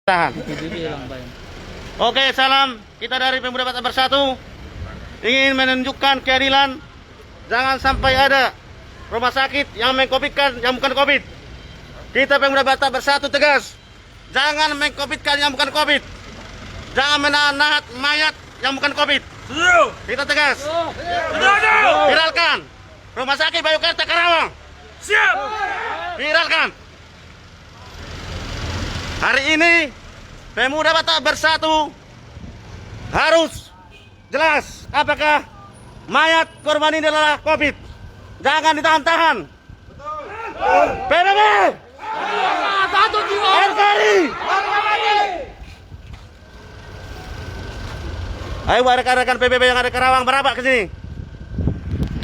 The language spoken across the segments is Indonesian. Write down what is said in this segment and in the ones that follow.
Tahan. Oke, salam. Kita dari Pemuda Batak Bersatu ingin menunjukkan keadilan. Jangan sampai ada rumah sakit yang mengkopitkan yang bukan COVID. Kita Pemuda Batak Bersatu tegas. Jangan mengkopitkan yang bukan COVID. Jangan menahan mayat yang bukan COVID. Kita tegas. Viralkan. Rumah sakit Bayukarta Karawang. Siap. Viralkan. Hari ini Pemuda Batak Bersatu harus jelas apakah mayat korban ini adalah COVID. Jangan ditahan-tahan. PBB NKRI. Ayo rekan-rekan PBB yang ada di Karawang merapat ke sini.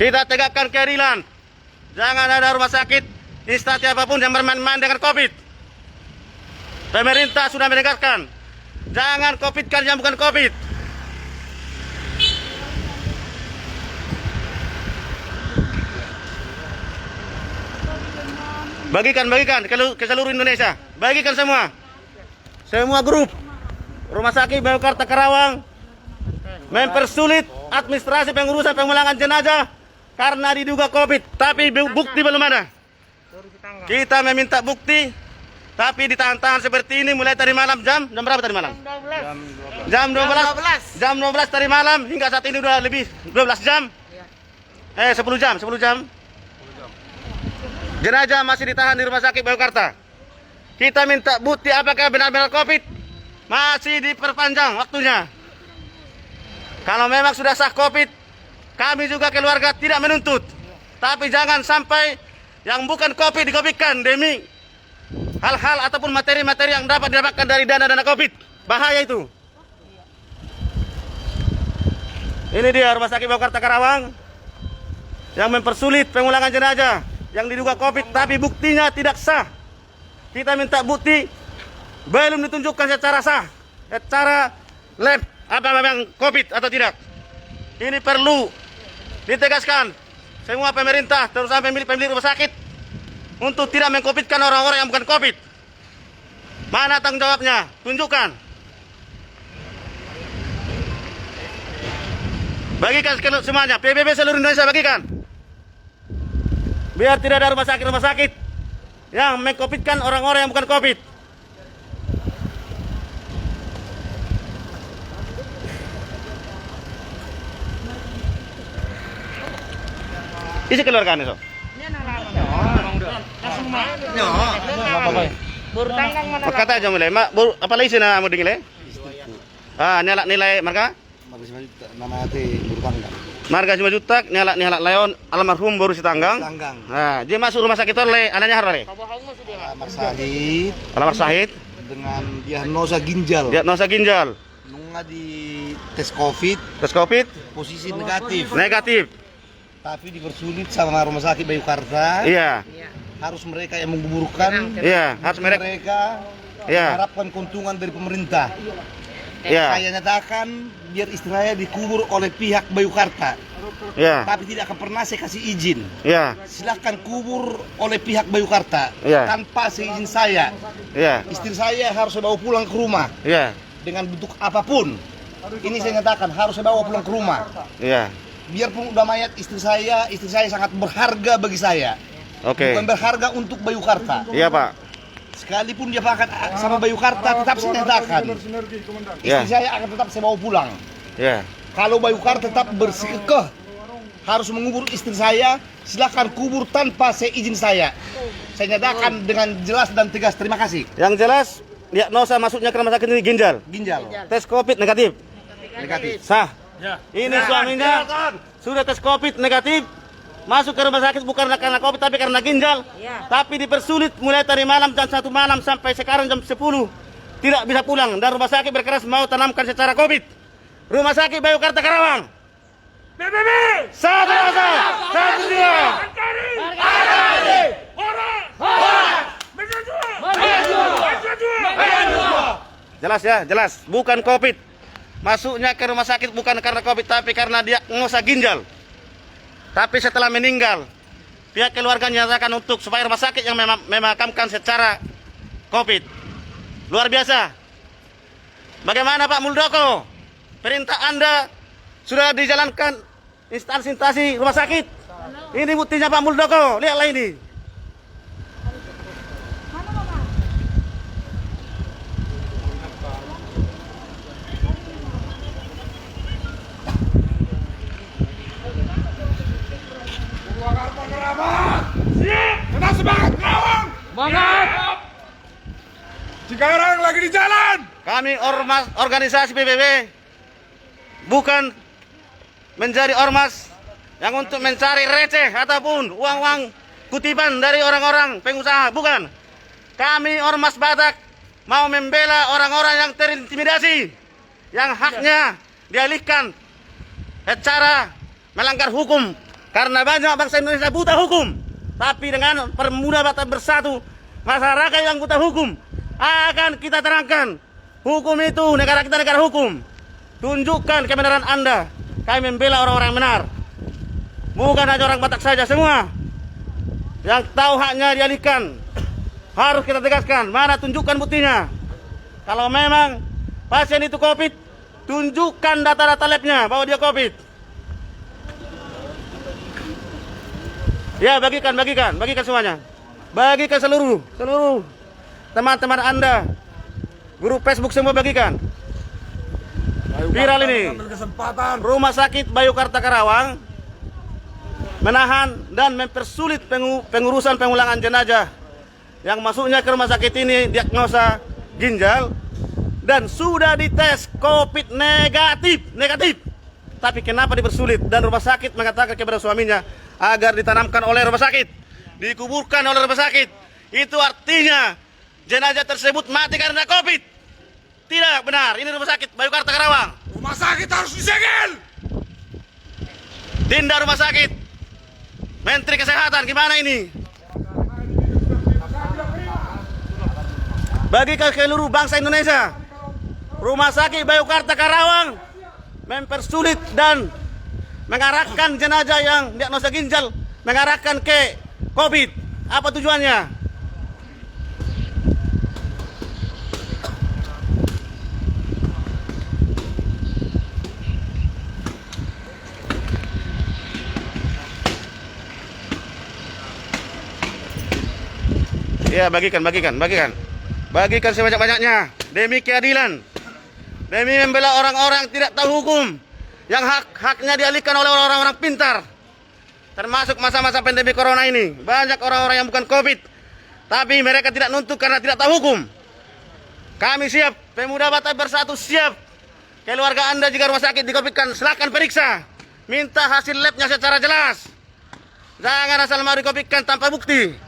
Kita tegakkan keadilan. Jangan ada rumah sakit instansi apapun yang bermain-main dengan COVID. Pemerintah sudah menegaskan, jangan COVID-kan yang bukan COVID. Bagikan ke seluruh Indonesia. Bagikan semua grup. Rumah sakit Bayukarta Karawang mempersulit administrasi pengurusan pemulangan jenazah karena diduga COVID, tapi bukti belum ada. Kita meminta bukti. Tapi ditahan-tahan seperti ini mulai tadi malam jam berapa tadi malam? Jam 12. Jam 12 tadi malam hingga saat ini udah lebih 12 jam. 10 jam. Jenazah masih ditahan di rumah sakit Bayukarta. Kita minta bukti apakah benar-benar COVID. Masih diperpanjang waktunya. Kalau memang sudah sah COVID, kami juga keluarga tidak menuntut. Tapi jangan sampai yang bukan COVID dikopikan demi hal-hal ataupun materi-materi yang dapat didapatkan dari dana-dana COVID. Bahaya itu. Ini dia rumah sakit Bayukarta Karawang yang mempersulit pemulangan jenazah yang diduga COVID tapi buktinya tidak sah. Kita minta bukti belum ditunjukkan secara sah, secara lab apa memang COVID atau tidak. Ini perlu ditegaskan semua pemerintah terutama pemilik rumah sakit untuk tidak mengkopitkan orang-orang yang bukan COVID. Mana tanggung jawabnya? Tunjukkan. Bagikan semuanya. PBB seluruh Indonesia bagikan. Biar tidak ada rumah sakit yang mengkopitkan orang-orang yang bukan COVID. Isi keluarkan itu. Kata aja mulai, mak, apa lagi sih nama dinilai? Nilai marga? Marga 5 juta, nyala layon almarhum baru si tanggang. Nah, dia masuk rumah sakit oleh anaknya harus Alamar Sahid dengan diagnosa ginjal. Nunggu di tes COVID. Posisi negatif. Tapi dipersulit sama rumah sakit Bayukarta. Iya. Harus mereka yang menguburkan. Iya, harus mereka. Iya. Harapkan keuntungan dari pemerintah. Iya. Saya nyatakan biar istilahnya dikubur oleh pihak Bayukarta. Iya. Tapi tidak akan pernah saya kasih izin. Iya. Silahkan kubur oleh pihak Bayukarta. Iya. Tanpa seizin saya. Iya. Istri saya harus saya bawa pulang ke rumah. Iya. Dengan bentuk apapun. Ini saya nyatakan harus saya bawa pulang ke rumah. Iya. Biarpun udah mayat istri saya sangat berharga bagi saya. Oke. Bukan berharga untuk Bayukarta. Iya, Pak. Sekalipun dia pakai sama Bayukarta, tetap saya nyatakan. Istri saya akan tetap saya bawa pulang. Iya. Kalau Bayukarta tetap bersikukuh harus mengubur istri saya, silakan kubur tanpa seizin saya. Saya nyatakan dengan jelas dan tegas. Terima kasih. Yang jelas, diagnosa masuknya ke rumah sakit ini ginjal. Tes COVID negatif. Sah. Ya. Ini suaminya sudah tes COVID negatif, masuk ke rumah sakit bukan karena COVID tapi karena ginjal. Tapi dipersulit mulai tadi malam jam 1 malam sampai sekarang jam 10 tidak bisa pulang dan rumah sakit berkeras mau tanamkan secara COVID. Rumah sakit Bayukarta Karawang. PBB. Satu rasa, satu dia. Jelas ya, jelas. Bukan COVID. Masuknya ke rumah sakit bukan karena COVID tapi karena diagnosa ginjal. Tapi setelah meninggal, pihak keluarga menyatakan untuk supaya rumah sakit yang memakamkan secara COVID. Luar biasa. Bagaimana Pak Muldoko? Perintah Anda sudah dijalankan instansi rumah sakit. Ini buktinya Pak Muldoko. Lihatlah ini. Siap! Kita semangat Karawang! Semangat! Cikarang lagi di jalan! Kami ormas organisasi PBB bukan menjadi ormas yang untuk mencari receh ataupun uang-uang kutipan dari orang-orang pengusaha, bukan. Kami ormas Batak mau membela orang-orang yang terintimidasi, yang haknya dialihkan secara melanggar hukum. Karena banyak bangsa Indonesia buta hukum. Tapi dengan Permuda Batak Bersatu, masyarakat yang buta hukum akan kita terangkan. Hukum itu, negara kita negara hukum. Tunjukkan kebenaran Anda. Kami membela orang-orang yang benar. Bukan hanya orang Batak saja, semua yang tahu haknya dialihkan. Harus kita tegaskan. Mana tunjukkan buktinya. Kalau memang pasien itu COVID, tunjukkan data-data labnya bahwa dia COVID. Ya, bagikan semuanya. Bagikan seluruh teman-teman Anda. Grup Facebook semua bagikan. Viral ini. Rumah sakit Bayukarta Karawang menahan dan mempersulit pengurusan pengulangan jenazah yang masuknya ke rumah sakit ini diagnosa ginjal dan sudah dites COVID negatif. Tapi kenapa dipersulit? Dan rumah sakit mengatakan kepada suaminya agar ditanamkan oleh rumah sakit, dikuburkan oleh rumah sakit. Itu artinya jenazah tersebut mati karena COVID. Tidak benar. Ini rumah sakit Bayukarta Karawang. Rumah sakit harus disegel! Tindak rumah sakit. Menteri Kesehatan gimana ini? Bagi ke seluruh bangsa Indonesia, rumah sakit Bayukarta Karawang mempersulit dan mengarahkan jenazah yang diagnosa ginjal mengarahkan ke COVID. Apa tujuannya? Ya, bagikan sebanyak-banyaknya demi keadilan, demi membela orang-orang yang tidak tahu hukum, yang haknya dialihkan oleh orang-orang pintar. Termasuk masa-masa pandemi corona ini, banyak orang-orang yang bukan COVID, tapi mereka tidak nuntut karena tidak tahu hukum. Kami siap, Pemuda Batak Bersatu siap. Keluarga Anda jika rumah sakit di-COVID-kan, silakan periksa, minta hasil labnya secara jelas. Jangan asal mau di-COVID-kan tanpa bukti.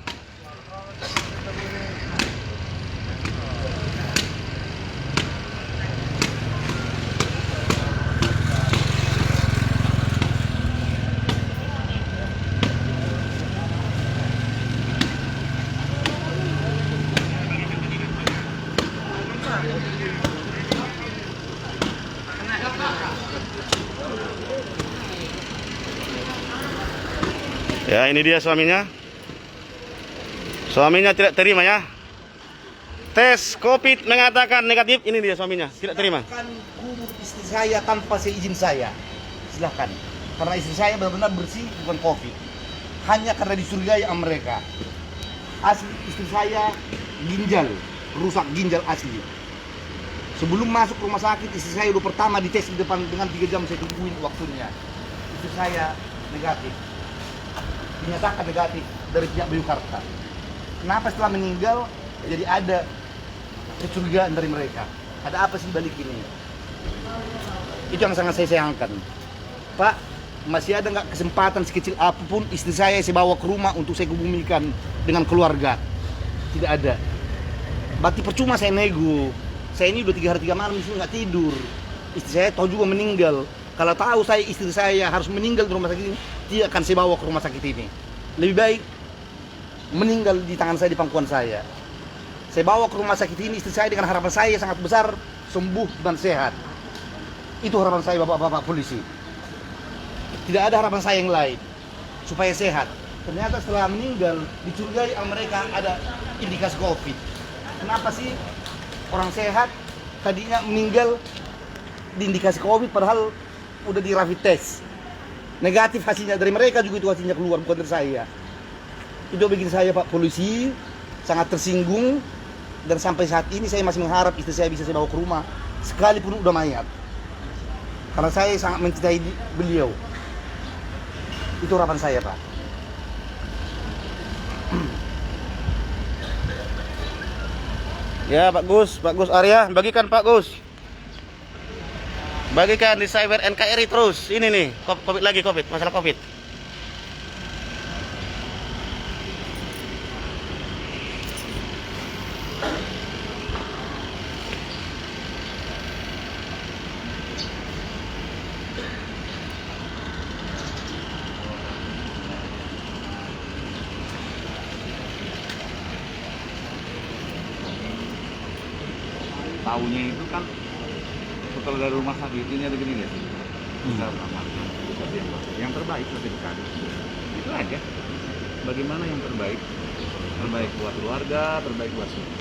Ya, ini dia suaminya. Suaminya tidak terima ya. Tes COVID mengatakan negatif. Ini dia suaminya, tidak terima. Silakan kubur istri saya tanpa seizin saya. Silahkan. Karena istri saya benar-benar bersih, bukan COVID. Hanya karena dicurigai sama mereka. Asli istri saya ginjal, rusak ginjal asli. Sebelum masuk rumah sakit, istri saya udah pertama dites di depan dengan 3 jam saya tungguin waktunya. Istri saya negatif. Dinyatakan negatif dari pihak Bayukarta. Kenapa setelah meninggal jadi ada kecurigaan dari mereka? Ada apa sih balik ini? Itu yang sangat saya sayangkan. Pak, masih ada nggak kesempatan sekecil apapun istri saya bawa ke rumah untuk saya hubungikan dengan keluarga? Tidak ada. Berarti percuma saya nego. Saya ini udah 3 hari 3 malam nggak tidur. Istri saya tahu juga meninggal. Kalau tahu saya istri saya harus meninggal di rumah sakit ini, dia akan saya bawa ke rumah sakit ini. Lebih baik meninggal di tangan saya, di pangkuan saya. Saya bawa ke rumah sakit ini istri saya dengan harapan saya sangat besar sembuh dan sehat. Itu harapan saya bapak-bapak polisi. Tidak ada harapan saya yang lain supaya sehat. Ternyata setelah meninggal dicurigai sama mereka ada indikasi COVID. Kenapa sih orang sehat tadinya meninggal diindikasi COVID padahal udah di rapid test. Negatif hasilnya, dari mereka juga itu hasilnya keluar, bukan dari saya. Itu bikin saya Pak Polisi sangat tersinggung, dan sampai saat ini saya masih mengharap istri saya bisa saya bawa ke rumah sekalipun udah mayat. Karena saya sangat mencintai beliau. Itu harapan saya Pak. Ya Pak Gus Arya, bagikan Pak Gus. Bagikan di Cyber NKRI terus. Ini nih, COVID lagi, masalah COVID. Tahunya itu kan kalau dari rumah sakit ini ada gini lihat, bisa beramalkan yang terbaik sertifikat itu aja. Bagaimana yang terbaik buat keluarga, terbaik buat semua.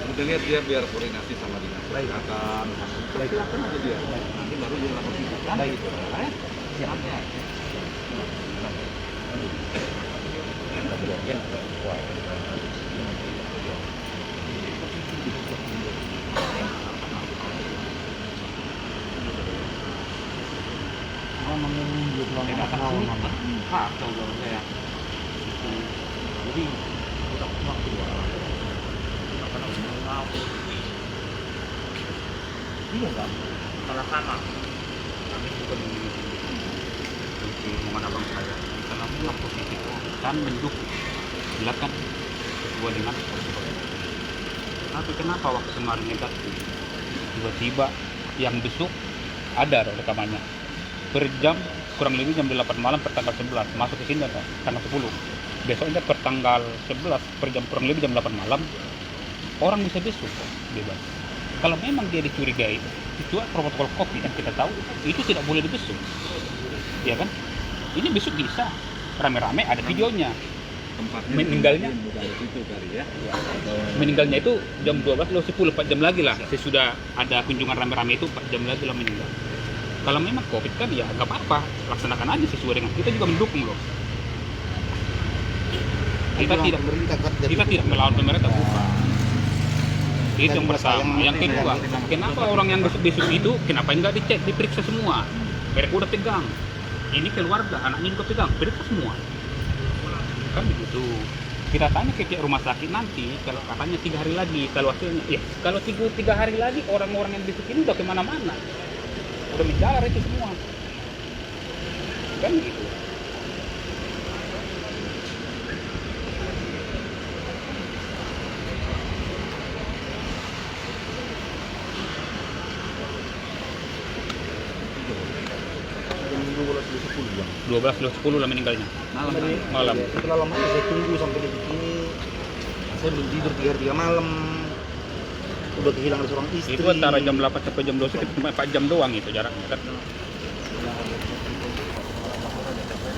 Kita lihat dia biar koordinasi sama dinas kesehatan, silakan aja dia. Nanti baru dia lapor kita kan gitu. Siap ya. Jadi kita waktu kita pernah mengenal iya kan salah sana kami juga memiliki hubungan abang saya karena bilang positif dan mendukung silakan sesuai dengan tapi kenapa waktu kemarin negatif tiba-tiba yang besok ada rekamannya per jam kurang lebih jam 8 malam per tanggal 11 masuk ke sini ada tanggal 10 besoknya per tanggal 11 per jam kurang lebih jam 8 malam orang bisa besok bebas. Kalau memang dia dicurigai itu protokol COVID yang kita tahu itu tidak boleh dibesuk ya kan, ini besok bisa rame-rame ada videonya. Meninggalnya meninggalnya itu jam 12 lo 10 4 jam lagi lah sesudah ada kunjungan rame-rame itu 4 jam lagi lah meninggal. Kalau memang COVID kan ya nggak apa-apa, laksanakan aja sesuai dengan kita juga mendukung loh. Kita tidak melawan pemerintah bukan. Itu yang pertama. Yang kedua, kenapa orang yang besok itu kenapa nggak dicek, diperiksa semua? Mereka udah pegang. Ini keluarga, anaknya juga pegang, periksa semua. Kan begitu. Kita tanya ke pihak rumah sakit nanti, kalau katanya 3 hari lagi, kalau hasilnya, ya kalau 3 hari lagi orang-orang yang besok ini udah kemana-mana. Udah menjalar itu semua kan gitu. Jam 12.10 lah meninggalnya malam. Setelah lama saya tunggu sampai detik ini, saya belum tidur 3 hari 3 malam. Udah kehilangan seorang istri. Itu antara jam 8 sampai jam 12 itu cuma 4 jam doang itu jaraknya kan.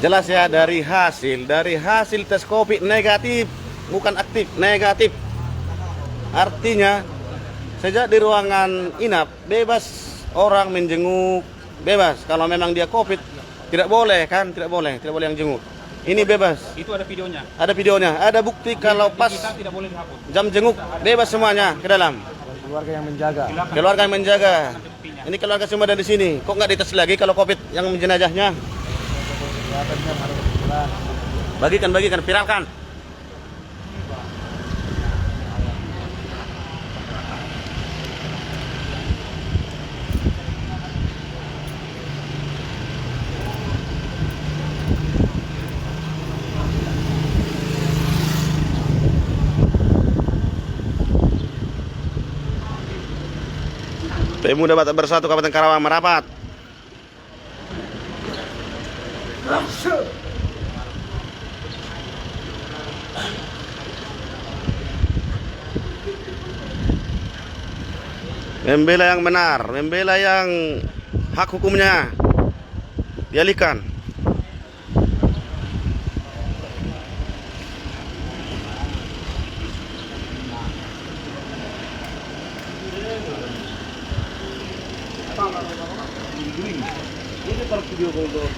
Jelas ya dari hasil tes COVID negatif, bukan aktif, negatif. Artinya sejak di ruangan inap bebas orang menjenguk, bebas. Kalau memang dia COVID tidak boleh kan, tidak boleh yang jenguk. Ini bebas. Itu ada videonya. Ada videonya, ada bukti kalau pas tidak boleh dihapus. jam jenguk bebas semuanya ke dalam. Keluarga yang menjaga. Keluarga yang menjaga. Ini keluarga semua dari sini. Kok nggak dites lagi kalau COVID yang jenazahnya? Bagikan, viralkan. Pemuda Batak Bersatu Kabupaten Karawang merapat. Membela yang benar, membela yang hak hukumnya dialihkan. Ini kalau video call tuh.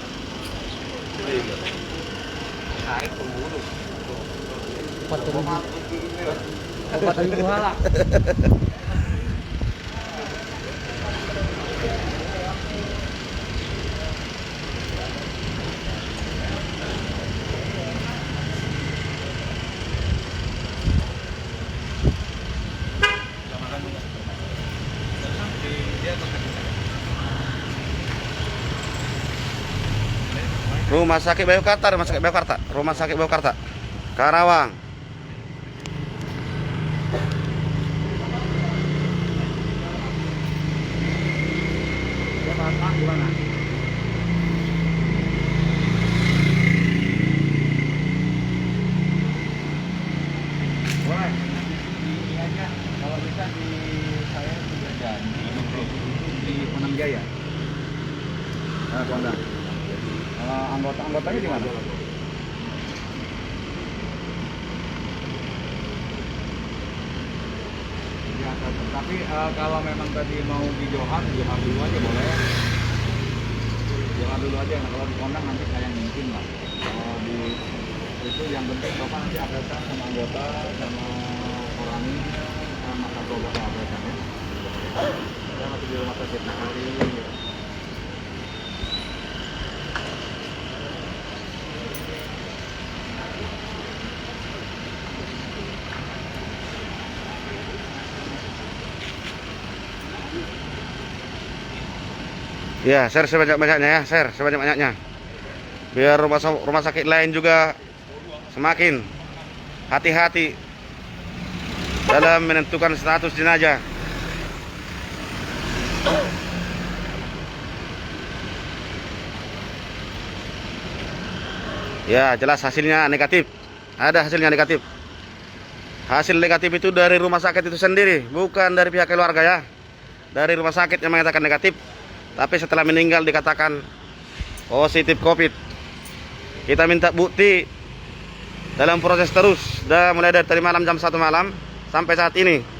Rumah Sakit Bayangkara, Rumah Sakit Bayangkara, Rumah Sakit Bayangkara, Karawang. Kalau bisa di saya sudah janji di Ponang Jaya. Nah, Ponang. Anggotanya di mana? Ya, tapi kalau memang tadi mau di Johar dulu aja boleh. Johar dulu aja. Nah, kalau di Ponang nanti saya yang mimpin lah. Kalau di itu yang penting bapak nanti update sama anggota sama orangnya sama satu bapak update ya. Saya masih di rumah sakit Nakari. Ya, share sebanyak-banyaknya ya, share sebanyak-banyaknya. Biar rumah sakit lain juga semakin hati-hati dalam menentukan status jenazah. Ya, jelas hasilnya negatif. Ada hasilnya negatif. Hasil negatif itu dari rumah sakit itu sendiri, bukan dari pihak keluarga ya. Dari rumah sakit yang mengatakan negatif. Tapi setelah meninggal dikatakan positif COVID. Kita minta bukti dalam proses terus. Sudah mulai dari tadi malam jam 1 malam sampai saat ini.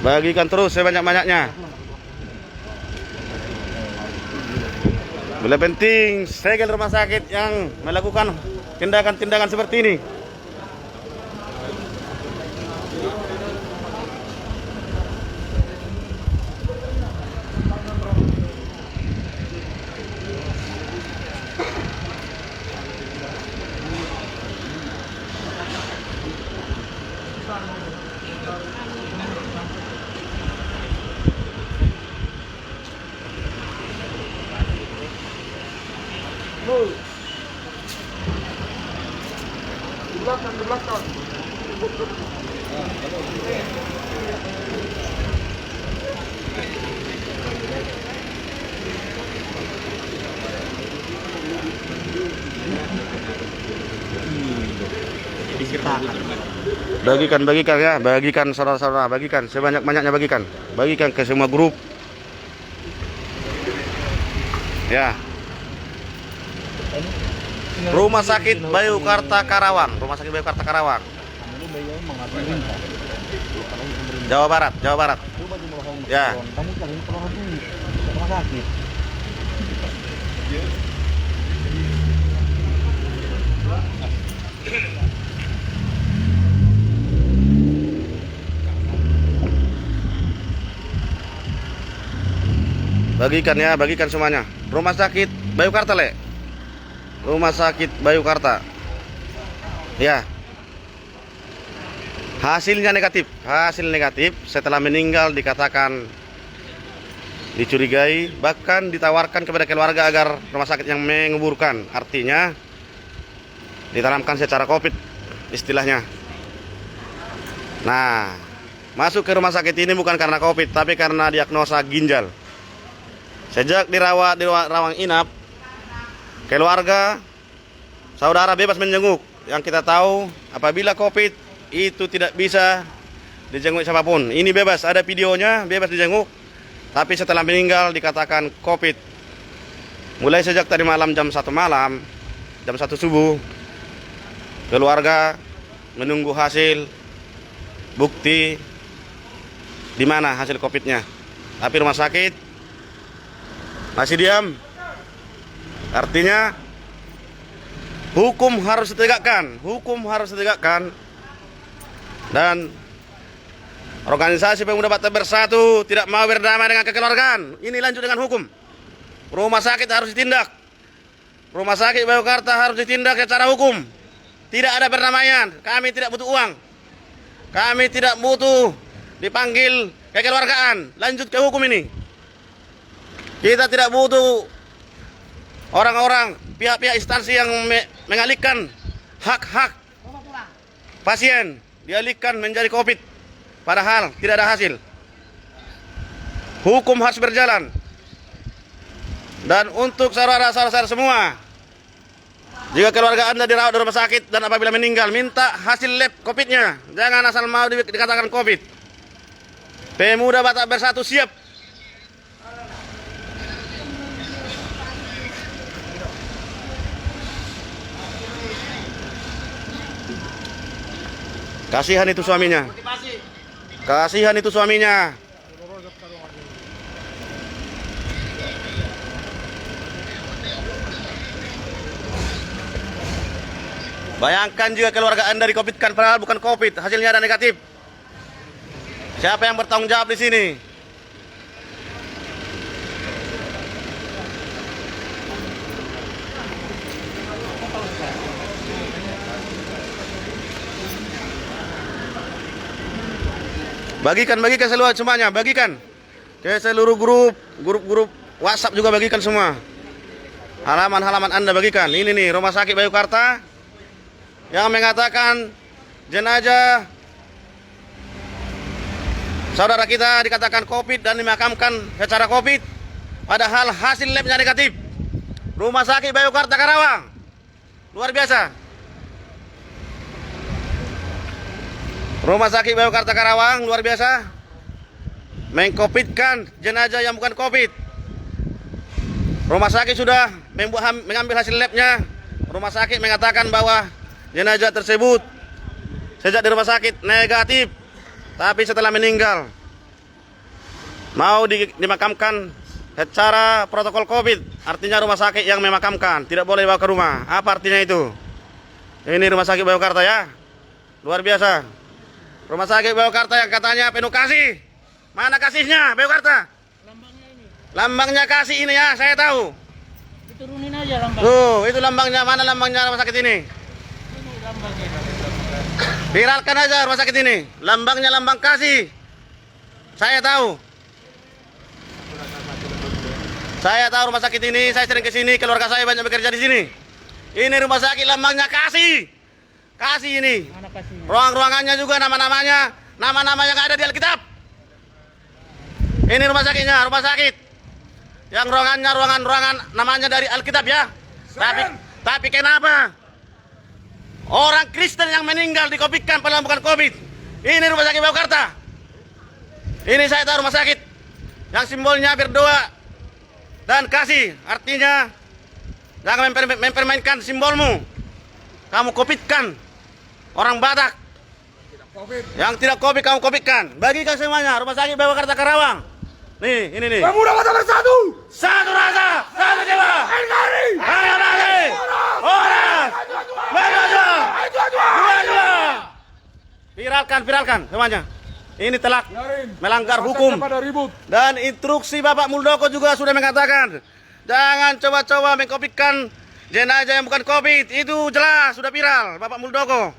Bagikan terus sebanyak-banyaknya. Bila penting segel rumah sakit yang melakukan tindakan-tindakan seperti ini. Di belakang. Bagikan ya, bagikan saudara-saudara, bagikan sebanyak-banyaknya, bagikan ke semua grup. Ya. Rumah Sakit Bayangkara Karawang, Rumah Sakit Bayangkara Karawang. Jawa Barat. Ya. Bagikan ya, bagikan semuanya. Rumah Sakit Bayangkara Le. Rumah Sakit Bayangkara. Ya. Hasil negatif setelah meninggal dikatakan dicurigai, bahkan ditawarkan kepada keluarga agar rumah sakit yang menguburkan, artinya ditanamkan secara COVID istilahnya. Nah, masuk ke rumah sakit ini bukan karena COVID, tapi karena diagnosa ginjal. Sejak dirawat di ruang inap, keluarga, saudara bebas menjenguk. Yang kita tahu, apabila COVID itu tidak bisa dijenguk siapapun. Ini bebas, ada videonya, bebas dijenguk. Tapi setelah meninggal dikatakan COVID. Mulai sejak tadi malam jam 1 malam, jam 1 subuh, keluarga menunggu hasil bukti di mana hasil COVID-nya. Tapi rumah sakit masih diam. Artinya hukum harus ditegakkan, dan organisasi Pemuda Batak Bersatu tidak mau berdamai dengan kekeluargaan. Ini lanjut dengan hukum. Rumah sakit harus ditindak. Rumah sakit Biokarta harus ditindak secara hukum. Tidak ada perdamaian. Kami tidak butuh uang. Kami tidak butuh dipanggil kekeluargaan. Lanjut ke hukum ini. Kita tidak butuh orang-orang, pihak-pihak instansi yang mengalihkan hak-hak pasien, dialihkan menjadi COVID, padahal tidak ada hasil. Hukum harus berjalan. Dan untuk saudara-saudara semua, jika keluarga Anda dirawat di rumah sakit dan apabila meninggal, minta hasil lab COVID-nya. Jangan asal mau dikatakan COVID. Pemuda Batak Bersatu siap. Kasihan itu suaminya. Kasihan itu suaminya. Bayangkan juga keluarga Anda di-COVID-kan padahal bukan COVID, hasilnya ada negatif. Siapa yang bertanggung jawab di sini? Bagikan semuanya, bagikan ke seluruh grup WhatsApp juga, bagikan semua. Halaman-halaman Anda bagikan. Ini nih Rumah Sakit Biokarta yang mengatakan jenazah saudara kita dikatakan COVID dan dimakamkan secara COVID, padahal hasil labnya negatif. Rumah Sakit Biokarta Karawang, luar biasa. Rumah Sakit Biokarta Karawang luar biasa, meng-COVID-kan jenazah yang bukan COVID. Rumah sakit sudah mengambil hasil labnya. Rumah sakit mengatakan bahwa jenazah tersebut sejak di rumah sakit negatif, tapi setelah meninggal mau dimakamkan secara protokol COVID. Artinya rumah sakit yang memakamkan, tidak boleh dibawa ke rumah. Apa artinya itu? Ini Rumah Sakit Biokarta ya, luar biasa. Rumah Sakit Biokarta yang katanya penuh kasih. Mana kasihnya Biokarta? Lambangnya ini. Lambangnya kasih ini ya, saya tahu. Diturunin aja lambang. Tuh, itu lambangnya. Mana lambangnya rumah sakit ini? Ini lambangnya. Viralkan aja rumah sakit ini. Lambangnya lambang kasih. Saya tahu. Saya tahu rumah sakit ini, saya sering ke sini, keluarga saya banyak bekerja di sini. Ini rumah sakit lambangnya kasih. Kasih ini. Mana kasihnya? Ruang-ruangannya juga nama-namanya, nama-nama yang ada di Alkitab. Ini rumah sakitnya, rumah sakit. Yang ruangannya ruangan namanya dari Alkitab ya. Tapi kenapa orang Kristen yang meninggal di-COVID-kan padahal bukan COVID? Ini Rumah Sakit Biokarta. Ini saya tahu rumah sakit yang simbolnya berdoa dan kasih. Artinya jangan mempermainkan simbolmu. Kamu COVID-kan orang Batak. Yang tidak COVID kamu COVID-kan. Bagikan semuanya Rumah Sakit Biokarta Karawang. Nih, ini nih. Pemuda Batak Bersatu. Satu rasa, satu jiwa. NKRI. Ayo nanti. Orang. Dua. Viralkan semuanya. Ini telah melanggar hukum. Dan instruksi Bapak Muldoko juga sudah mengatakan, jangan coba-coba mengkopikan jenazah yang bukan COVID. Itu jelas sudah viral Bapak Muldoko.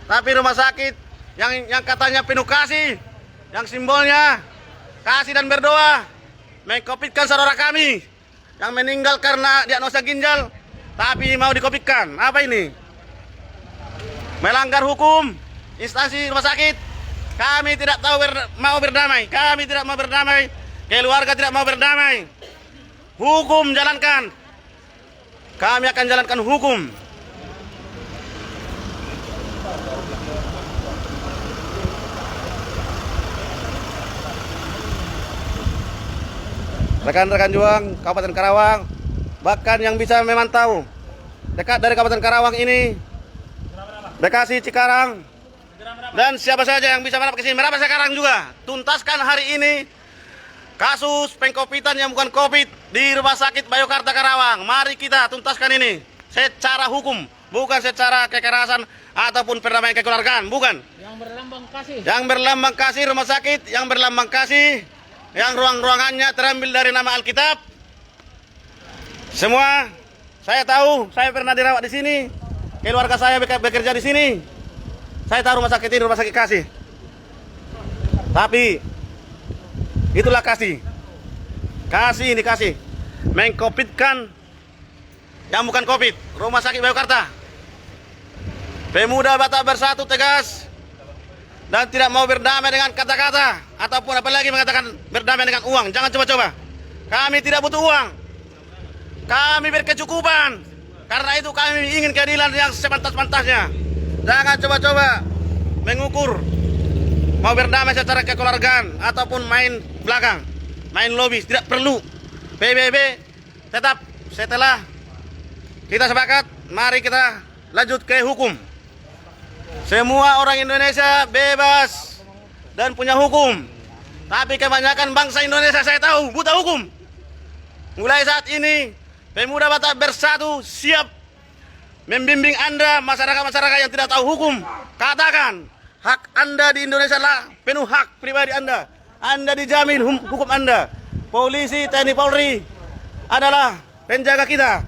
Tapi rumah sakit yang katanya penuh kasih, yang simbolnya kasih dan berdoa, mengkopikan saudara kami yang meninggal karena diagnosa ginjal, tapi mau dikopikan. Apa ini? Melanggar hukum instansi rumah sakit. Kami tidak mau berdamai. Kami tidak mau berdamai. Keluarga tidak mau berdamai. Hukum jalankan. Kami akan jalankan hukum. rekan-rekan juang Kabupaten Karawang, bahkan yang bisa memantau dekat dari Kabupaten Karawang ini, Bekasi, Cikarang, dan siapa saja yang bisa merapat ke sini, merapat sekarang juga. Tuntaskan hari ini kasus pengkopitan yang bukan COVID di Rumah Sakit Biokarta Karawang. Mari kita tuntaskan ini secara hukum, bukan secara kekerasan ataupun perdamaian kekeluargaan, bukan. Yang berlambang kasih. Yang berlambang kasih rumah sakit, yang berlambang kasih, yang ruang-ruangannya terambil dari nama Alkitab. Semua saya tahu, saya pernah dirawat di sini. Keluarga saya bekerja di sini. Saya tahu rumah sakit ini rumah sakit kasih. Tapi itulah kasih. Kasih ini kasih. Mengkopitkan yang bukan COVID, Rumah Sakit Biokarta. Pemuda Batak Bersatu tegas dan tidak mau berdamai dengan kata-kata ataupun apalagi mengatakan berdamai dengan uang. Jangan coba-coba. Kami tidak butuh uang. Kami berkecukupan. Karena itu kami ingin keadilan yang sepantas-pantasnya. Jangan coba-coba mengukur mau berdamai secara kekeluargaan ataupun main belakang, main lobis. Tidak perlu. PBB tetap setelah kita sepakat, mari kita lanjut ke hukum. Semua orang Indonesia bebas dan punya hukum. Tapi kebanyakan bangsa Indonesia saya tahu buta hukum. Mulai saat ini, Pemuda Batak Bersatu siap membimbing Anda, masyarakat-masyarakat yang tidak tahu hukum. Katakan, hak Anda di Indonesia adalah penuh hak pribadi Anda. Anda dijamin hukum Anda. Polisi, TNI, Polri adalah penjaga kita.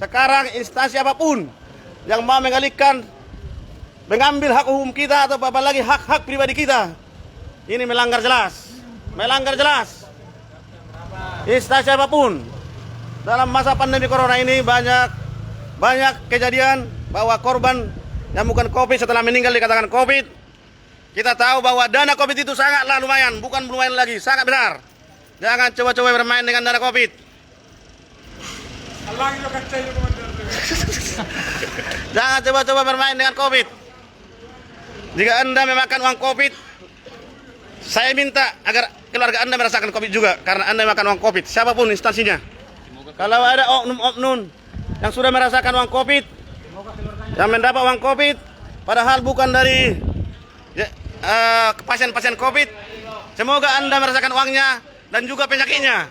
Sekarang instansi apapun yang mau mengalihkan, mengambil hak hukum kita atau apalagi hak-hak pribadi kita, ini melanggar jelas. Melanggar jelas. Instansi apapun. Dalam masa pandemi corona ini banyak kejadian bahwa korban yang bukan COVID setelah meninggal dikatakan COVID. Kita tahu bahwa dana COVID itu sangatlah lumayan, bukan lumayan lagi, sangat besar. Jangan coba-coba bermain dengan dana COVID. Jangan coba-coba bermain dengan COVID. Jika Anda memakan uang COVID, saya minta agar keluarga Anda merasakan COVID juga, karena Anda memakan uang COVID, siapapun instansinya. Kalau ada oknum-oknum yang sudah merasakan uang COVID, yang mendapat uang COVID, padahal bukan dari pasien-pasien COVID, semoga Anda merasakan uangnya dan juga penyakitnya.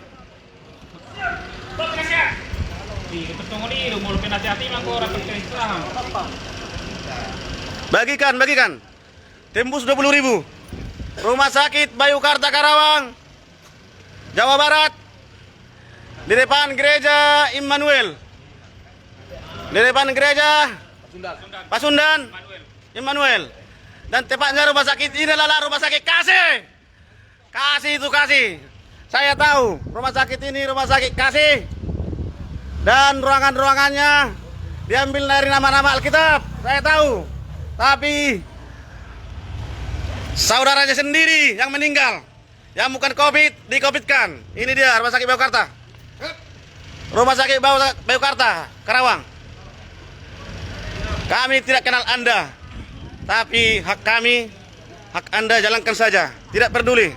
Bagikan. Tembus 20.000. Rumah Sakit Biokarta Karawang, Jawa Barat, di depan gereja Immanuel. Di depan gereja Pasundan Immanuel. Dan tepatnya rumah sakit ini adalah rumah sakit kasih. Kasih itu kasih. Saya tahu rumah sakit ini rumah sakit kasih. Dan ruangan-ruangannya diambil dari nama-nama Alkitab. Saya tahu. Tapi saudaranya sendiri yang meninggal, yang bukan COVID, di-COVID-kan. Ini dia Rumah Sakit Biokarta. Rumah Sakit Biokarta Karawang. Kami tidak kenal Anda, tapi hak kami, hak Anda jalankan saja. Tidak peduli.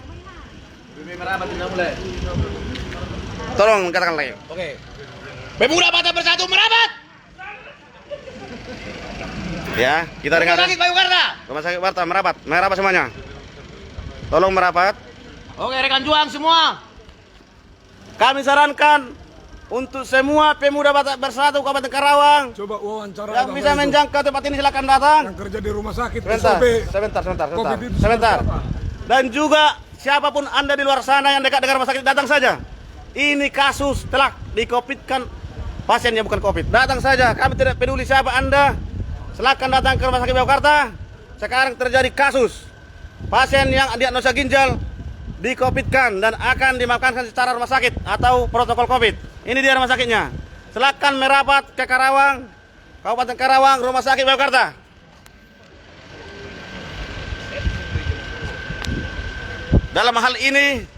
Tolong katakan lagi. Oke. Pemuda Batak Bersatu merapat. Ya, kita dengar. Rumah Sakit Biokarta. Rumah Sakit Biokarta merapat semuanya. Tolong merapat. Oke, rekan juang semua. Kami sarankan untuk semua pemuda Batak Bersatu Kabupaten Karawang Coba wawancara yang bisa menjangkau tempat ini silakan datang. yang kerja di rumah sakit Sebentar. Dan juga siapapun Anda di luar sana yang dekat dengan rumah sakit, datang saja. Ini kasus telah di-COVID-kan pasien yang bukan COVID. Datang saja, kami tidak peduli siapa Anda. Silakan datang ke Rumah Sakit Biokarta. Sekarang terjadi kasus pasien yang diagnosa ginjal di-COVID-kan dan akan dimakamkan secara rumah sakit atau protokol COVID. Ini dia rumah sakitnya. Silakan merapat ke Karawang, Kabupaten Karawang, Rumah Sakit Biokarta. Dalam hal ini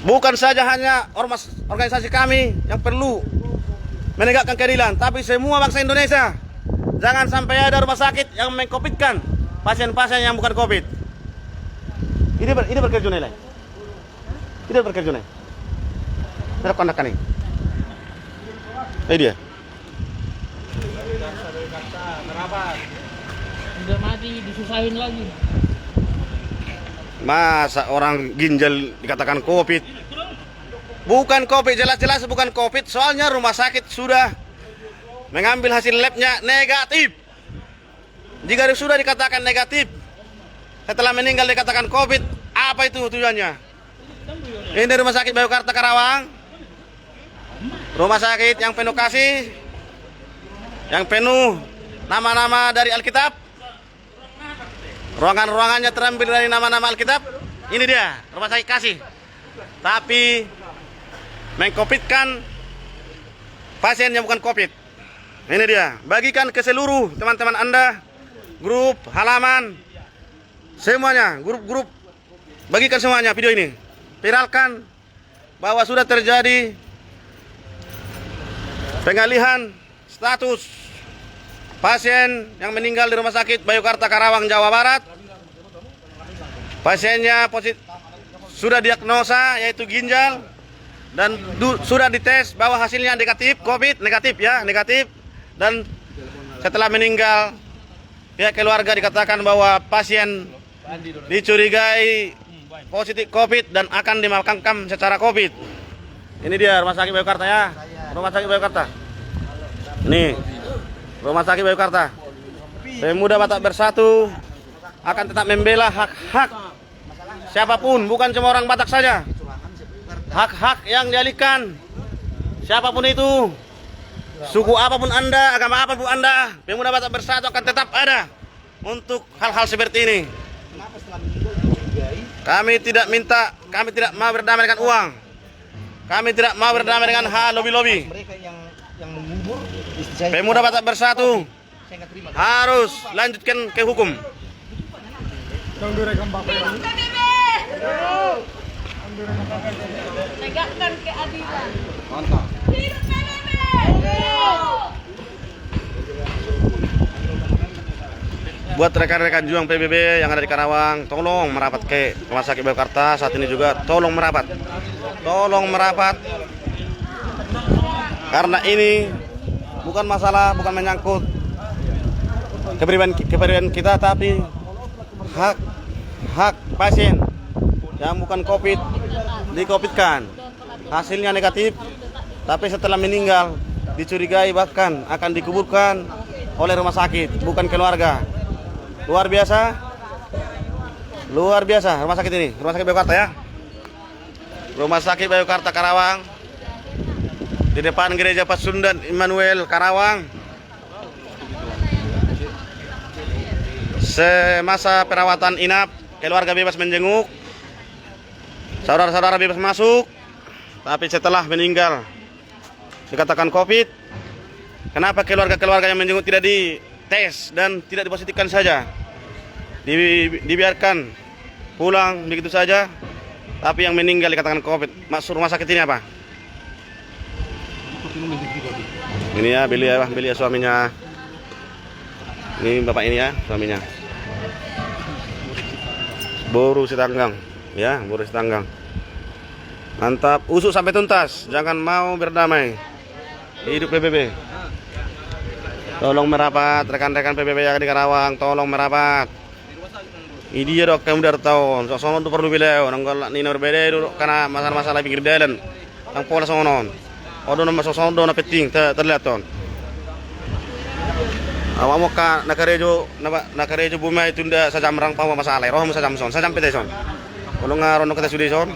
bukan saja hanya ormas organisasi kami yang perlu menegakkan keadilan, tapi semua bangsa Indonesia. Jangan sampai ada rumah sakit yang meng-COVID-kan pasien-pasien yang bukan COVID. Ini berkerja nih. Ini berkerja nih. Harap kondak nih. Ini dia. Udah mati, disusahin lagi. Masa orang ginjal dikatakan COVID? Bukan COVID, jelas-jelas bukan COVID. Soalnya rumah sakit sudah mengambil hasil labnya negatif. Jika sudah dikatakan negatif, setelah meninggal dikatakan COVID, apa itu tujuannya? Ini rumah sakit Bayangkara Karawang, rumah sakit yang penuh kasih, yang penuh nama-nama dari Alkitab. Ruangan-ruangannya terambil dari nama-nama Alkitab. Ini dia rumah sakit kasih, tapi mengkopitkan pasien yang bukan COVID. Ini dia, bagikan ke seluruh teman-teman Anda, grup, halaman, semuanya, grup-grup, bagikan semuanya video ini. Viralkan bahwa sudah terjadi pengalihan status pasien yang meninggal di Rumah Sakit Bayangkara Karawang, Jawa Barat. Pasiennya sudah diagnosa yaitu ginjal dan sudah dites bahwa hasilnya negatif COVID, negatif ya, negatif. Dan setelah meninggal pihak keluarga dikatakan bahwa pasien dicurigai positif COVID dan akan dimakamkan secara COVID. Ini dia Rumah Sakit Bayangkara ya, Rumah Sakit Bayangkara. Ini Rumah Sakit Bayangkara. Pemuda Batak Bersatu akan tetap membela hak-hak siapapun, bukan cuma orang Batak saja. Hak-hak yang dialihkan siapapun itu, suku apapun Anda, agama apapun Anda, Pemuda Batak Bersatu akan tetap ada untuk hal-hal seperti ini. Kami tidak mau berdamai dengan uang. Kami tidak mau berdamai dengan hal lobby-lobby. Mereka yang mengubur istri saya. Pemuda Batak Bersatu Saya nggak terima. harus lanjutkan ke hukum. Yang direkam Bapak. Tegakkan keadilan. Mantap. Hidup PBB! Buat rekan-rekan juang PBB yang ada di Karawang, tolong merapat ke Rumah Sakit Bayangkara saat ini juga. Tolong merapat. Tolong merapat. Karena ini bukan masalah, bukan menyangkut kepribadian kita, tapi hak pasien yang bukan COVID di-COVID-kan. Hasilnya negatif, tapi setelah meninggal dicurigai bahkan akan dikuburkan oleh rumah sakit, bukan keluarga. Luar biasa rumah sakit ini, Rumah Sakit Bayangkara ya. Rumah Sakit Bayangkara Karawang, di depan Gereja Pasundan Immanuel Karawang. Semasa perawatan inap, keluarga bebas menjenguk, saudara-saudara bebas masuk, tapi setelah meninggal dikatakan COVID. Kenapa keluarga-keluarga yang menjenguk tidak dites dan tidak dipositifkan saja? Dibiarkan pulang begitu saja, tapi yang meninggal dikatakan COVID. Masuk rumah sakit ini apa? Ini ya, beliau suaminya. Ini bapak ini ya, suaminya. Boru Sitanggang, ya, Boru Sitanggang. Mantap, usuk sampai tuntas, jangan mau berdamai. Hidup PBB. Tolong merapat, rekan-rekan PBB yang di Karawang, tolong merapat. Ini dia dok, kamu udah tahu, soalnya itu perlu beliau, nanggal ini berbeda dulu karena masalah-masalah pinggir jalan, yang pola sonon. Odo nama soalnya do na penting terlihat ton. Awak mau ka nakarejo bumai tunda sajam rang pawa masalah, roh sajam peteson. Kalau ngaron kita sudah son,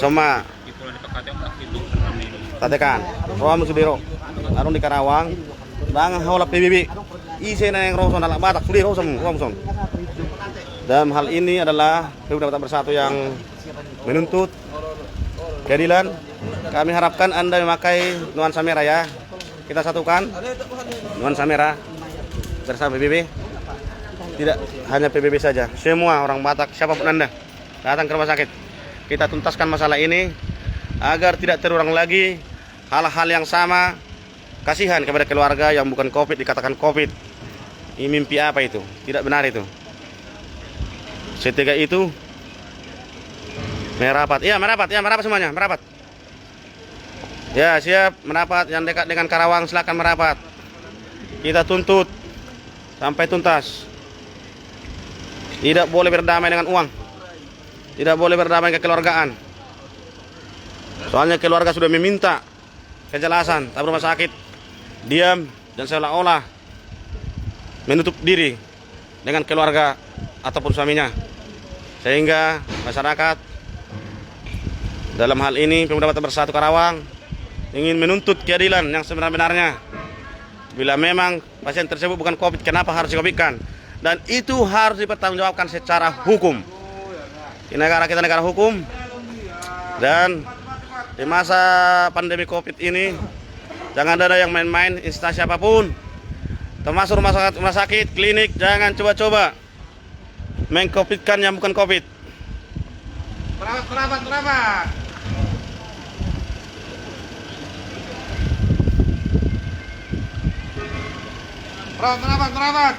sama tatekan, roh musudero, aron di Karawang, bang hawla PBB, isi na yang roh son anak Batak sudah roh son. Dalam hal ini adalah Pemuda Batak Bersatu yang menuntut keadilan. Kami harapkan Anda memakai nuansa merah ya. Kita satukan nuansa merah bersama PBB. Tidak hanya PBB saja, semua orang Batak, siapapun Anda, datang ke rumah sakit. Kita tuntaskan masalah ini agar tidak terulang lagi hal-hal yang sama. Kasihan kepada keluarga yang bukan COVID dikatakan COVID. Ini mimpi apa itu? Tidak benar itu. Setiga itu merapat. Iya, merapat semuanya, merapat. Ya, siap merapat. Yang dekat dengan Karawang silakan merapat. Kita tuntut sampai tuntas. Tidak boleh berdamai dengan uang. Tidak boleh berdamai kekeluargaan. Soalnya keluarga sudah meminta kejelasan, tapi rumah sakit diam dan seolah-olah menutup diri dengan keluarga ataupun suaminya. Sehingga masyarakat dalam hal ini Pemuda Batak Bersatu Karawang ingin menuntut keadilan yang sebenar-benarnya. Bila memang pasien tersebut bukan COVID, kenapa harus di-COVID-kan? Dan itu harus dipertanggungjawabkan secara hukum. Di negara kita negara hukum. Dan di masa pandemi COVID ini jangan ada yang main-main instansi apapun, termasuk rumah sakit, klinik, jangan coba-coba meng-COVID-kan yang bukan COVID. Perawat. Perawat.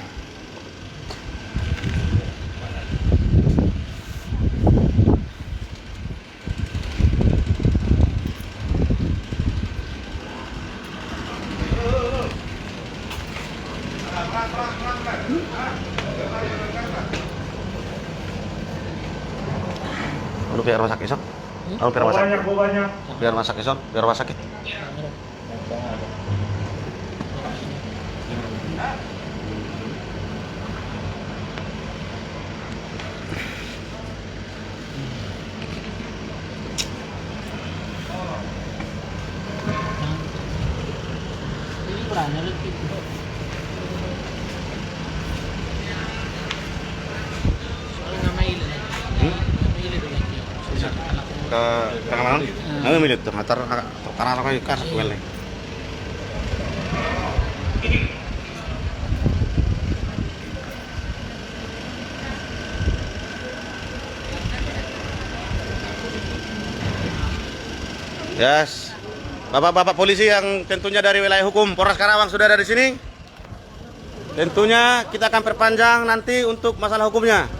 Lu pihak rumah sakit, Son? Lu pihak rumah sakit? Biar rumah sakit, Son? Biar rumah sakit. Ini berani lebih. Soalnya nggak mail lagi. Mail itu lagi. Ke tengah mana? Nggak milit tuh, ngatar karena aku kas wele. Yes. Bapak-bapak polisi yang tentunya dari wilayah hukum Polres Karawang sudah ada di sini. Tentunya kita akan perpanjang nanti untuk masalah hukumnya.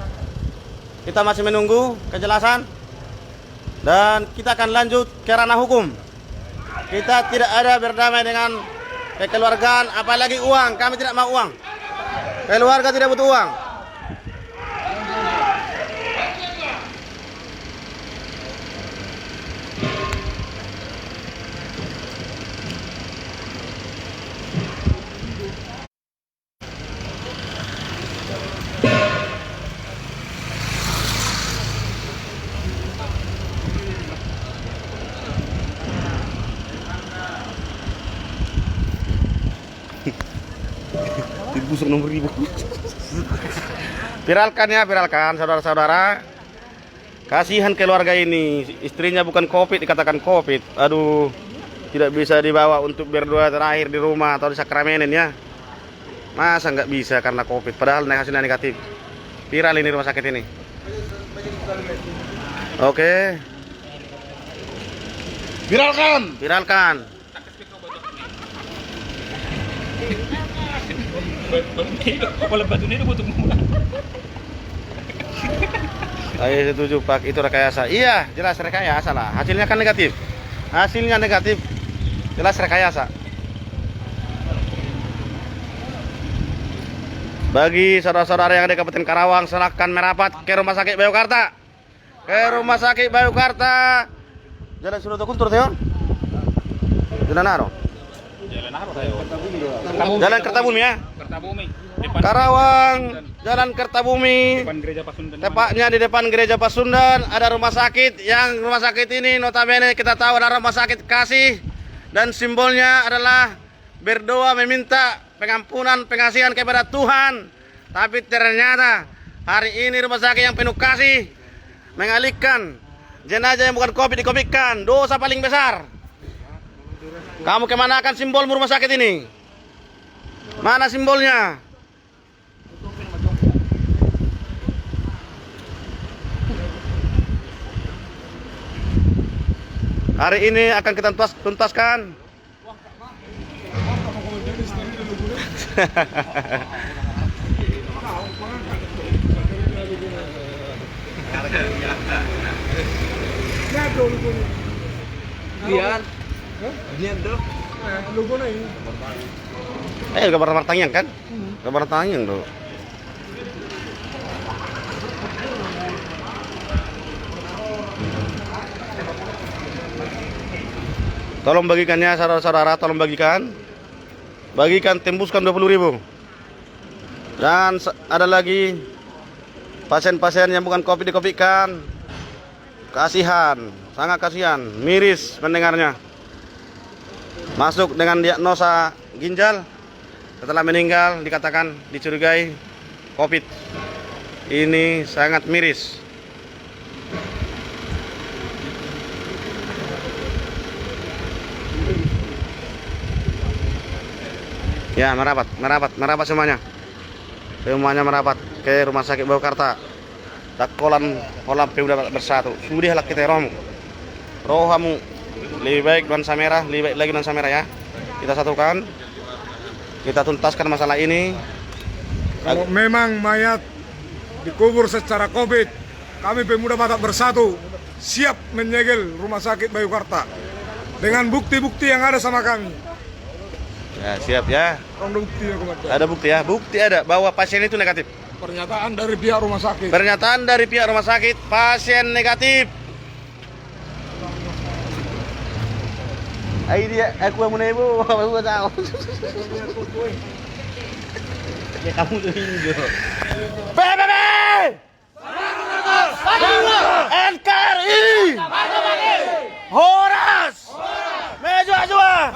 Kita masih menunggu kejelasan dan kita akan lanjut ke ranah hukum. Kita tidak ada berdamai dengan kekeluargaan, apalagi uang. Kami tidak mau uang. Keluarga tidak butuh uang. Busuk nomor 1000. Viralkan saudara-saudara. Kasihan keluarga ini, istrinya bukan COVID dikatakan COVID. Aduh, tidak bisa dibawa untuk berdua terakhir di rumah atau di sakramenin ya. Masa nggak bisa karena COVID, padahal hasilnya negatif. Viral ini rumah sakit ini. Oke. Viralkan. Kalau batu ini butuh mula. Saya setuju Pak, itu rekayasa. Iya, jelas rekayasa lah. Hasilnya kan negatif. Jelas rekayasa. Bagi saudara-saudara yang ada di Kabupaten Karawang, silakan merapat ke Rumah Sakit Bayukarta. Jalan Suroto Kuntur, Teon. Jalan Naro. Jalan Kertabumi ya. Kertabumi. Karawang, Jalan Kertabumi. Depan Gereja Pasundan. Tepatnya di depan Gereja Pasundan ada rumah sakit. Yang rumah sakit ini notabene kita tahu adalah rumah sakit kasih dan simbolnya adalah berdoa meminta pengampunan, pengasihan kepada Tuhan. Tapi ternyata hari ini rumah sakit yang penuh kasih mengalihkan jenazah yang bukan COVID di-COVID-kan. Dosa paling besar. Kamu kemanakan simbol rumah sakit ini? Mana simbolnya? Hari ini akan kita tuntaskan. Lihat. Ini ada. Logo na ini. Gambar Tangyang kan? Gambar Tangyang tuh. Tolong bagikannya saudara-saudara, tolong bagikan. Bagikan, tembuskan 20.000. Dan ada lagi pasien-pasien yang bukan COVID dikopikan. Kasihan, sangat kasihan, miris mendengarnya. Masuk dengan diagnosa ginjal, setelah meninggal dikatakan dicurigai COVID. Ini sangat miris. Ya, merapat semuanya. Semuanya merapat ke Rumah Sakit Baukarta. Dakolan kolam Pemuda Bersatu. Sudahlah kita rohamu lebih baik nuansa merah, lebih baik lagi nuansa merah ya. Kita satukan. Kita tuntaskan masalah ini. Kalau memang mayat dikubur secara COVID, kami Pemuda Batak Bersatu siap menyegel Rumah Sakit Baukarta dengan bukti-bukti yang ada sama kami. Ya, siap ya. Ada bukti ya, Komandan. Ada bukti ya. Bukti ada bahwa pasien itu negatif. Pernyataan dari pihak rumah sakit. Pernyataan dari pihak rumah sakit, pasien negatif. Ay dia, aku yang ibu, aku tahu. Ya kamu tuh ini. PBB! NKRI! Horas! Mejua-jua!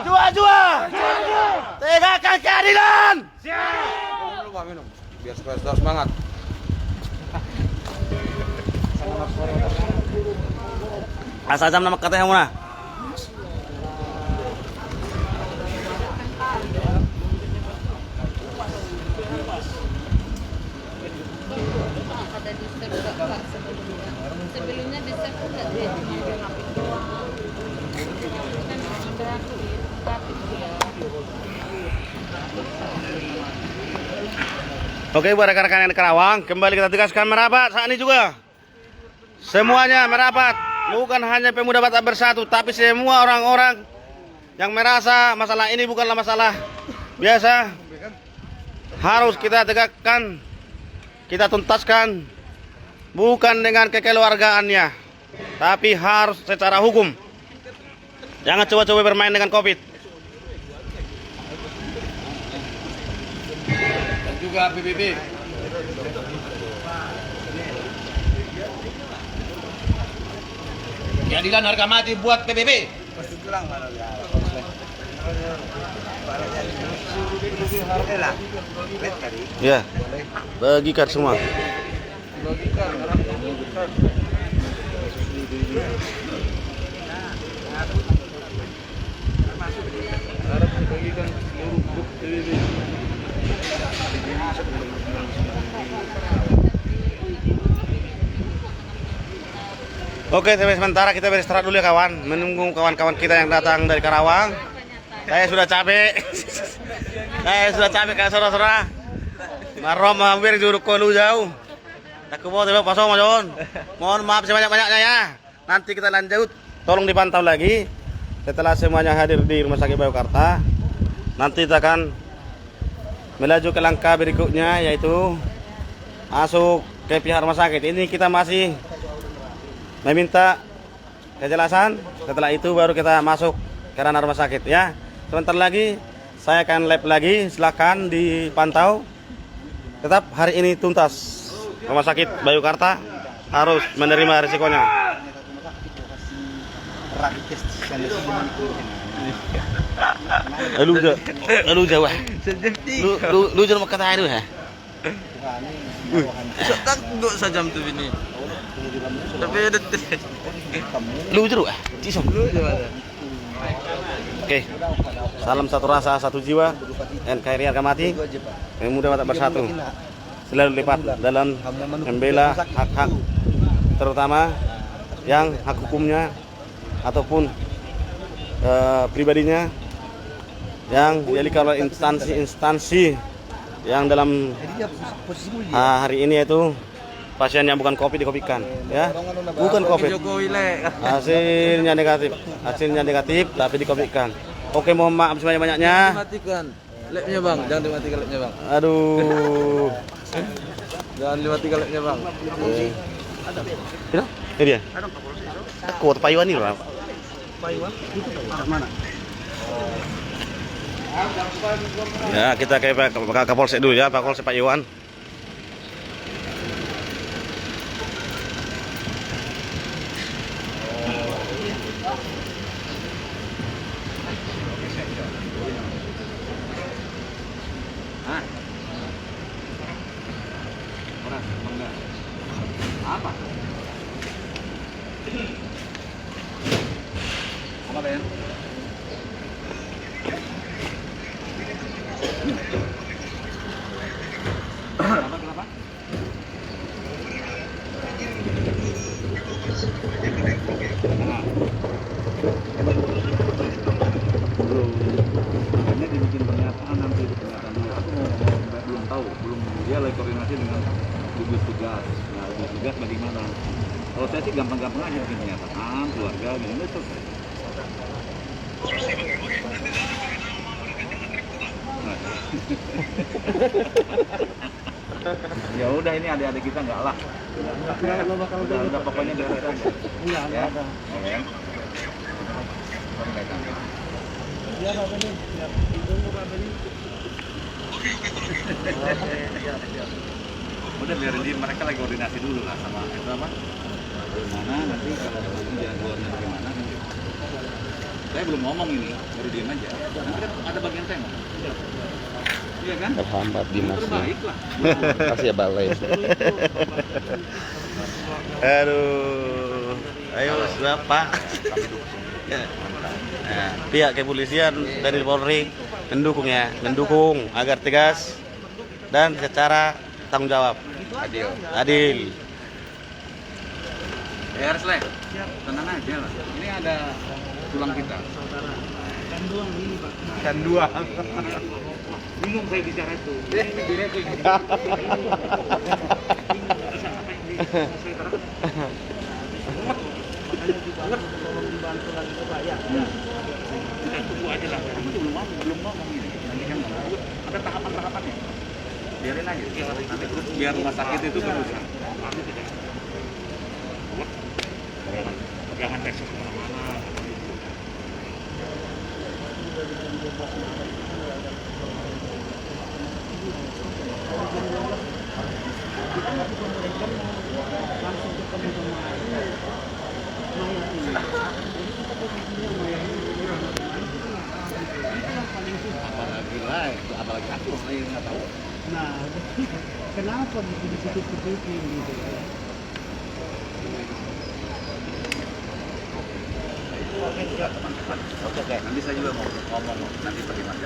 Jua-jua! Tegakkan keadilan! Minum, biar supaya semangat. Asal jam nama katanya mana? Ada di server Pak sebelumnya. Sebelumnya di server nggak dia Oke, buat rekan-rekan yang di Karawang, kembali kita tegaskan merapat saat ini juga. Semuanya merapat, bukan hanya Pemuda Batak Bersatu, tapi semua orang-orang yang merasa masalah ini bukanlah masalah biasa. Harus kita tegakkan, kita tuntaskan, bukan dengan kekeluargaannya, tapi harus secara hukum. Jangan coba-coba bermain dengan COVID. Juga PBB. Keadilan harga mati buat PBB. Ya, bagikan semua. Oke, tapi sementara kita beristirahat dulu ya kawan, menunggu kawan-kawan kita yang datang dari Karawang. Saya sudah capek. Kayak saudara-saudara. Marom hampir juruk kolu jauh. Tak kebawa tiba pasong majon. Mohon maaf sebanyak-banyaknya ya. Nanti kita lanjut. Tolong dipantau lagi. Setelah semuanya hadir di Rumah Sakit Baukarta, nanti kita akan melaju ke langkah berikutnya, yaitu masuk ke pihak rumah sakit. Ini kita masih meminta kejelasan. Setelah itu baru kita masuk ke ranah rumah sakit ya. Sebentar lagi saya akan live lagi, silakan dipantau. Tetap hari ini tuntas. Rumah sakit Baukarta harus menerima risikonya. Lu jauh. Lu jangan kata itu ya. Tak duduk sajam tu ini. Tapi ada Lu jeruk Cisong. Oke. Salam satu rasa, satu jiwa. NKRI harga mati. Pemuda Batak Bersatu. Selalu lipat dalam membela hak-hak, terutama yang hak hukumnya ataupun pribadinya yang dimiliki oleh instansi-instansi yang dalam hari ini yaitu Pasiennya bukan COVID dikopikan, ya. Bukan COVID. Hasilnya negatif. Hasilnya negatif tapi dikopikan. Oke, mohon maaf sebanyak-banyaknya. Matikan labnya bang, jangan dimatikan labnya bang. Aduh. Jangan dimatikan labnya bang. Ini dia. Kuat payuan ini loh. Ya, kita ke Kapolsek dulu ya, Pak Kapolsek Pak Iwan. Apa? Apa Ben? Kenapa? Ini dibikin pernyataan nanti pernyataannya. Aku belum tahu, dia lagi koordinasi dengan gugus tugas. Nah, gugus tugas bagaimana? Kalau saya sih gampang-gampang aja bikin pernyataan, keluarga, gitu selesai. Ya udah, ini adik-adik kita enggak lah. Udah pokoknya beres aja. Ya. Udah biarin dia, mereka lagi koordinasi dulu lah sama itu apa? Mana nanti kalau jadwalnya bagaimana nanti. Saya belum ngomong ini, baru diam aja. Nanti kan ada bagian saya ngomong. Iya kan? Terhambat Dimas. Terbaik lah. Kasih ya balai. Aduh. Ayo Bapak. Nah, pihak kepolisian dari Polri mendukung agar tegas dan secara tanggung jawab. Adil. Ya harus lah. Tenang aja lah. Ini ada tulang kita. Kan dua. Bingung saya bicara itu. Tunggu aja lah. Kamu belum ngomong ini. Nanti kan ada tahapan-tahapannya. Biarin aja. Nanti terus biar rumah sakit itu berusaha. Jangan tes kemana-mana. Apalagi aku orang lain nggak tahu. Nah, kenapa di situ seperti gitu ya? Oke, nanti saya juga mau ngomong nanti bagaimana.